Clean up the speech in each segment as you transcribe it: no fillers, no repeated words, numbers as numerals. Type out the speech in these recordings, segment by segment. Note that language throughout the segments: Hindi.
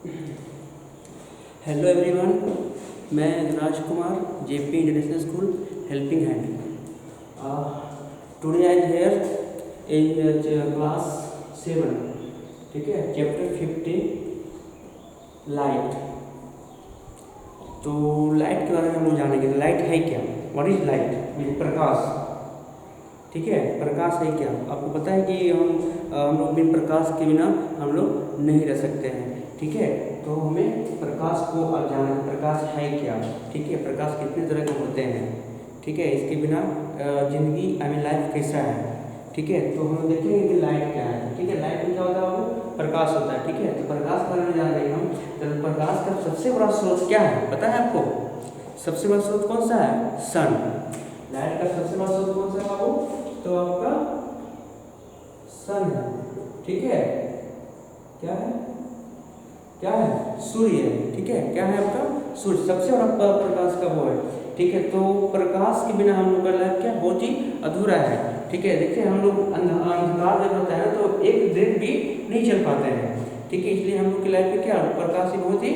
हेलो एवरीवन, मैं Rajkumar JP international school helping hand. Today I here in class 7, ठीक है, चैप्टर 15 लाइट। तो लाइट के बारे में हम लोग जानेंगे। लाइट है क्या? What is light? प्रकाश, ठीक है। प्रकाश है क्या? आपको पता है कि हम लोग बिन प्रकाश के बिना हम लोग नहीं रह सकते हैं, ठीक है। तो हमें प्रकाश को अब जाना है, प्रकाश है क्या, ठीक है। प्रकाश कितने तरह के होते हैं, ठीक है। इसके बिना जिंदगी लाइफ कैसा है, ठीक है। तो हम देखेंगे कि लाइट क्या है, ठीक है। लाइट में क्या होता है? वो प्रकाश होता है, ठीक है। तो प्रकाश के बारे में जान रहे हम। तो प्रकाश का सबसे बड़ा स्रोत क्या है, पता है आपको? सबसे बड़ा स्रोत कौन सा है? सन। लाइट का सबसे बड़ा स्रोत कौन सा है बाबू? तो आपका सन है, ठीक है। क्या है? क्या है? सूर्य है, ठीक है। क्या है आपका? सूर्य सबसे बड़ा प्रकाश का वो है, ठीक है। तो प्रकाश के बिना हम लोग का लाइफ क्या बहुत ही अधूरा है, ठीक है। देखिए हम लोग अंधकार जब होता है तो एक दिन भी नहीं चल पाते हैं, ठीक है। इसलिए हम लोग की लाइफ में क्या प्रकाश ही बहुत ही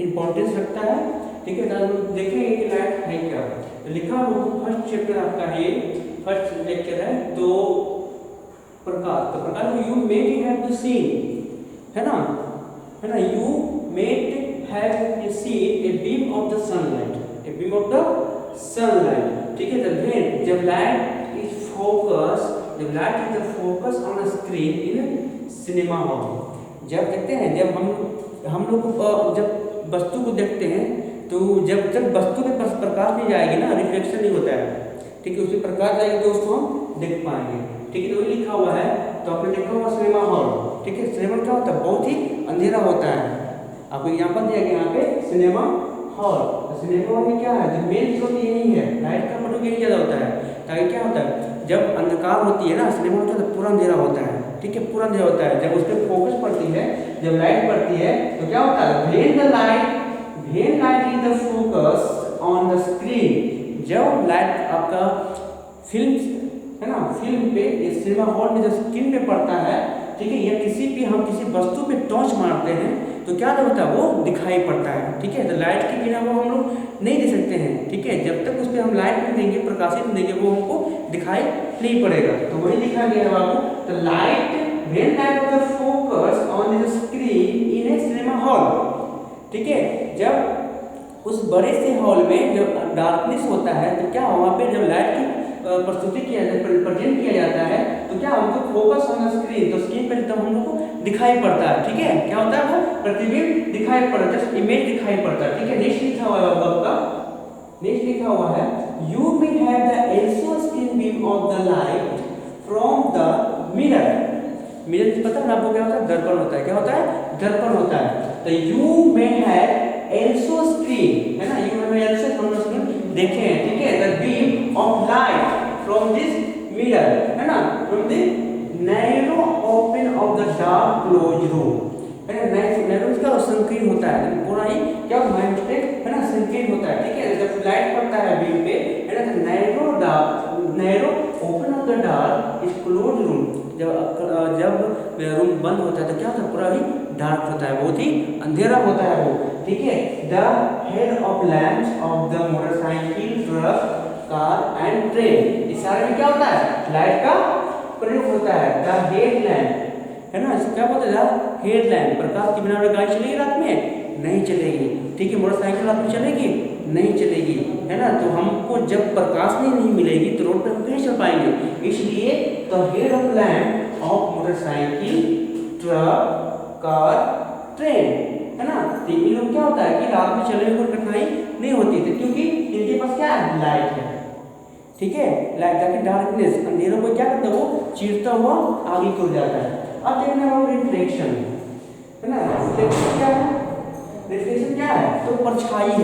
इंपॉर्टेंस रखता है, ठीक है। तो हम लोग देखेंगे कि लाइट है क्या। तो लिखा हो फर्स्ट चैप्टर आपका है, फर्स्ट लेक्चर है। तो प्रकाश, तो प्रकाश you made have the scene, है ना, है ना। You made have seen a beam of the sunlight, a beam of the sunlight, ठीक है। तो जब लाइट इज फोकस, जब light is the focus on a screen in cinema hall, जब देखते हैं, जब हम लोग जब वस्तु को देखते हैं तो जब जब वस्तु के पास प्रकाश नहीं जाएगी ना, रिफ्लेक्शन नहीं होता है, ठीक है। उसमें प्रकाश जाएगी तो उसको हम देख पाएंगे, ठीक है। तो ये लिखा हुआ है, तो आपने देखा हुआ सिनेमा हॉल, ठीक है। सिनेमा क्या होता है? बहुत ही अंधेरा होता है। आपको एग्जाम्पल दिया गया यहाँ पे सिनेमा हॉल। तो सिनेमा हॉल में क्या है? जो मेन स्रोत यही है, लाइट का प्रयोग यही ज़्यादा होता है। ताकि क्या होता है, जब अंधकार होती है ना, सिनेमा हॉल क्या पूरा अंधेरा होता है, ठीक है, पूरा अंधेरा होता है। जब उस पर फोकस पड़ती है, जब लाइट पड़ती है तो क्या होता है? when light is the focus on the screen, जब लाइट आपका फिल्म है ना, फिल्म पे सिनेमा हॉल में जब स्क्रीन पे पड़ता है, ठीक है, या किसी भी हम किसी वस्तु पे टॉर्च मारते हैं तो क्या होता है? वो दिखाई पड़ता है, ठीक है। तो लाइट के बिना वो हम लोग नहीं दे सकते हैं, ठीक है। जब तक उस पर हम लाइट नहीं देंगे, प्रकाशित नहीं देंगे, वो हमको दिखाई नहीं पड़ेगा। तो वही लिखा गया है बाबू। तो light when light of the focus on the screen in a cinema hall, ठीक है। जब उस बड़े से हॉल में जब डार्कनेस होता है तो क्या वहाँ पे जब लाइट की प्रस्तुति किया जाता है, प्रेजेंट किया जाता है, तो क्या हमको फोकस ऑन स्क्रीन, तो स्क्रीन पर एकदम हम लोग को दिखाई पड़ता है, ठीक है। क्या होता है? वो प्रतिबिंब दिखाई पड़ता है, जस्ट इमेज दिखाई पड़ता है, ठीक है। नेक्स्ट लिखा हुआ है आपका, नेक्स्ट लिखा हुआ है you may have the also screen beam of the light from the mirror. Mirror से पता है ना आपको क्या होता है? दर्पण होता है। क्या होता है? दर्पण होता है। तो you may have also screen, है ना, you may have also from the screen, देखें, ठीक है, the beam of light from this mirror, है ना, from the narrow open of the dark close room, है ना। नैरो इसका संकीर्ण होता है, पूरा ही क्या माइक्रोस्कोप, है ना, संकीर्ण होता है, ठीक है। जब लाइट पड़ता है बीम पे, है ना, तो narrow open of the dark is close room, जब रूम बंद होता है तो क्या होता है? पूरा ही डार्क होता है, बहुत ही अंधेरा होता है वो, ठीक है। The head of lamps of the motorcycle, truck, car and train, इस सारे में क्या होता है? लाइट का प्रयोग होता है। द हेड लैम्प, है ना, इसको क्या बोलते हैं? Head lamp. प्रकाश के बिना गाड़ी चलेगी रात में? नहीं चलेगी, ठीक है। मोटरसाइकिल रात में चलेगी? नहीं चलेगी, है ना। तो हमको जब प्रकाश नहीं मिलेगी तो रोड पर हम कैसे चल पाएंगे? इसलिए तो head of lamp of motorcycle, truck, car, train, है ना, तो ये लोग क्या होता है कि रात में चलने में कोई कठिनाई नहीं होती थी, क्योंकि इनके पास क्या है? लाइट है, ठीक है। लाइट जाके डार्कनेस, अंधेरों को क्या करता है? वो चीरता हुआ आगे की ओर जाता है। अब देखना होगा रिफ्लेक्शन, है ना। रिफ्लेक्शन क्या है? रिफ्लेक्शन क्या है? तो परछाई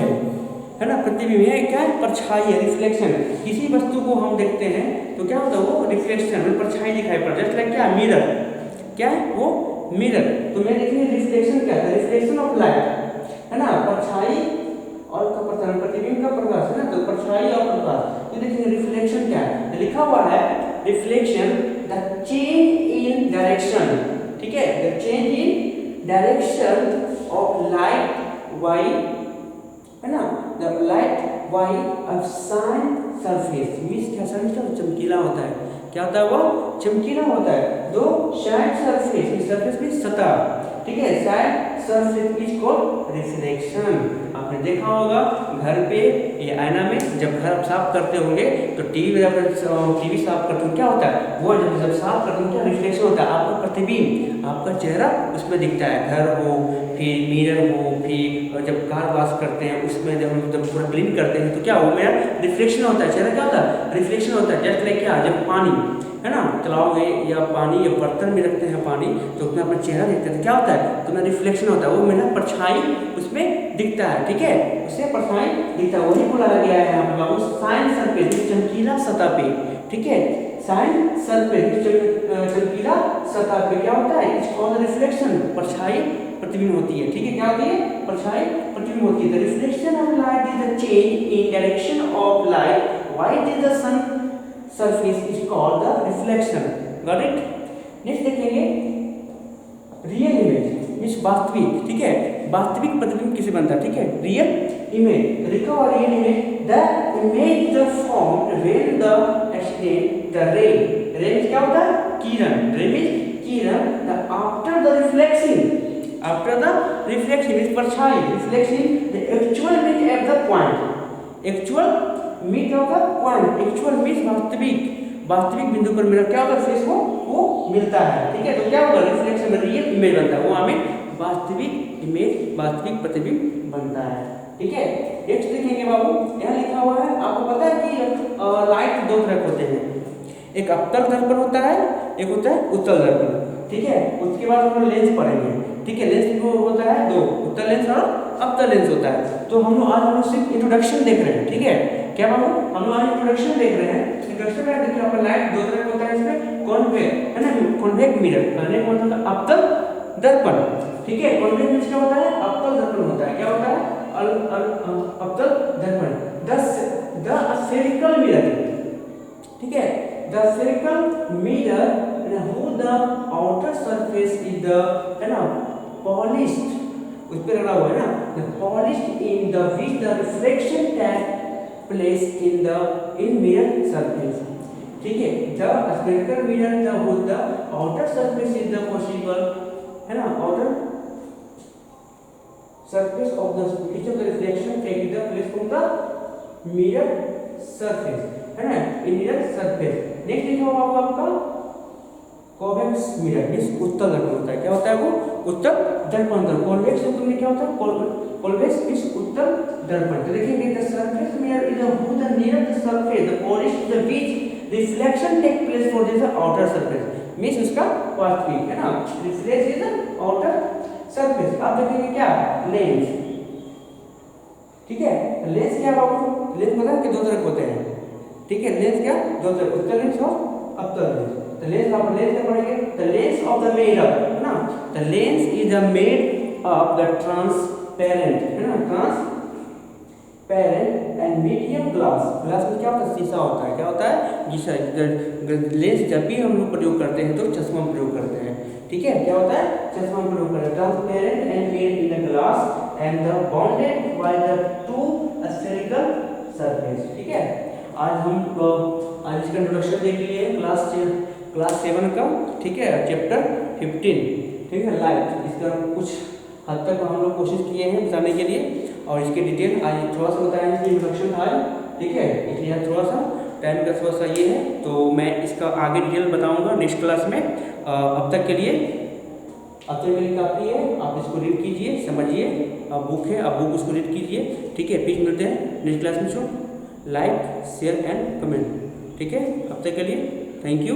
है ना, प्रतिबिंब है, क्या है? परछाई है, रिफ्लेक्शन। किसी वस्तु को हम देखते हैं तो क्या होता है? वो रिफ्लेक्शन, परछाई दिखाई पड़ता है, जैसे क्या? मिरर, क्या है वो? मिरर। तो मैं देखिए रिफ्लेक्शन क्या है? रिफ्लेक्शन ऑफ लाइट, है ना, परछाई और प्रतिबिंब का प्रकाश, है ना, तो परछाई और प्रकाश। तो देखिए रिफ्लेक्शन क्या है? तो लिखा हुआ है reflection the change in direction, ठीक है, the change in direction reflection of light by, है ना, the light by of shine surface means क्या, शाइन चमकीला होता है, क्या होता है वो चमकीला होता है। दो शाइन सरफेस, सरफेस में सतह, ठीक है, shine surface is called reflection. आपने देखा होगा घर पे या आईना में जब घर आप साफ करते होंगे तो टीवी साफ करते हो क्या होता है, वो जब साफ करते हो क्या रिफ्लेक्शन होता है, आपका प्रतिबिंब, आपका चेहरा उसमें दिखता है। घर हो फिर मिरर हो, फिर जब कार वॉश करते हैं उसमें जब पूरा क्लीन करते हैं तो क्या वो मेरा रिफ्लेक्शन होता है, चेहरा क्या होता है रिफ्लेक्शन होता है। जस्ट लाइक क्या, जब पानी है ना चलाओगे या पानी या बर्तन में रखते हैं पानी तो उसमें अपना चेहरा देखते हैं तो क्या होता है, तो मेरा रिफ्लेक्शन होता है, वो मेरा परछाई उसमें दिखता है, ठीक है, उससे परछाई दिखता है। वही बोला गया है यहाँ पर बाबू शाइन सरफेस, चमकीला सतह पे, ठीक है, शाइन सरफेस चमकीला सतह पे क्या होता है, इट्स कॉल्ड रिफ्लेक्शन, परछाई प्रतिबिंब होती है, ठीक है, क्या होती है परछाई प्रतिबिंब होती है। The reflection of light is the change in direction of light white is the sun surface is called the reflection. Got it. Next देखेंगे रियल इमेज मीन्स वास्तविक, ठीक है, वास्तविक प्रतिबिंब किसे बनता है, ठीक है, real image, recall real image, the image the form when the accident the रे, रे क्या होता है किरण, रे means Kiran, the after the reflection, after the reflection is परछाई, reflection the actual meet at the point, actual meet of the point, actual means वास्तविक, वास्तविक बिंदु पर मेरा क्या होगा फेस वो मिलता है, ठीक है, तो क्या होगा रिफ्लेक्शन में रियल इमेज बनता है, वो हमें वास्तविक इमेज वास्तविक प्रतिबिंब बनता है, ठीक है। नेक्स्ट देखेंगे बाबू, यहाँ लिखा हुआ है, आपको पता है कि लाइट दो तरह होते हैं, एक अवतल दर्पण होता है, एक होता है उत्तल दर्पण, ठीक है, उसके बाद हम लेंस पढ़ेंगे, ठीक है, लेंस को होता है दो, उत्तल लेंस और अवतल लेंस होता है। तो हम लोग आज सिर्फ इंट्रोडक्शन देख रहे हैं, ठीक है, क्या बाबू हम लोग आज इंट्रोडक्शन देख रहे हैं। इंट्रोडक्शन में देखिए आपका लाइट दो तरह का होता है, इसमें कॉन्वेक्स है ना, कॉन्वेक्स मिरर, कहने का मतलब अवतल दर्पण, ठीक है, कॉन्वेक्स मिरर क्या होता है अवतल दर्पण होता है, क्या होता है अवतल दर्पण, द स्फेरिकल मिरर, ठीक है, the spherical mirror who the outer surface is the है ना polished, उस पे लगा हुआ है ना, the polished in the which the reflection take place in mirror surface, ठीक है, the spherical mirror the who the outer surface is the possible है ना outer surface of the which of the reflection take the place from the mirror surface, है ना in mirror surface। नेक्स्ट लिखा हुआ आपका कॉन्वेक्स मिरर मींस उत्तल दर्पण होता है, क्या होता है वो उत्तल दर्पण, कॉन्वेक्स उत्तल में क्या होता है कॉन्वेक्स मींस उत्तल दर्पण। तो देखिए the surface mirror is who the near the surface the polish the which reflection take place for this outer surface means उसका वास्तविक है ना, reflex is the outer surface. अब देखेंगे क्या लेंस, ठीक है, लेंस क्या बाबू, लेंस पता है कि दो तरह के होते हैं, ठीक है, लेंस क्या दो तरह, उत्तल लेंस और अवतल lens. The lens of lens क्या पढ़ेंगे, the lens of the mirror है ना, the lens is the made of the transparent है ना, transparent and medium glass, glass में क्या होता है शीशा होता है, क्या होता है शीशा। लेंस जब भी हम लोग प्रयोग करते हैं तो चश्मा प्रयोग करते हैं, ठीक है, क्या होता है चश्मा प्रयोग करते हैं, transparent and made in the glass and the bounded by the two spherical surface, ठीक है। आज आज इसका इंट्रोडक्शन देख लिए क्लास 7 का, ठीक है, चैप्टर 15, ठीक है, लाइट, इसका कुछ हद तक हम लोग कोशिश किए हैं बताने के लिए और इसके डिटेल आज थोड़ा सा बताएं, इसकी इंट्रोडक्शन था, ठीक है, इसलिए थोड़ा सा टाइम का थोड़ा सा ये है, तो मैं इसका आगे डिटेल बताऊंगा नेक्स्ट क्लास में। अब तक के लिए काफ़ी है, आप इसको रीड कीजिए, समझिए, बुक है आप बुक उसको रीड कीजिए, ठीक है, फिर मिलते हैं नेक्स्ट क्लास में। So like share and comment, ठीक है, अब तक के लिए थैंक यू।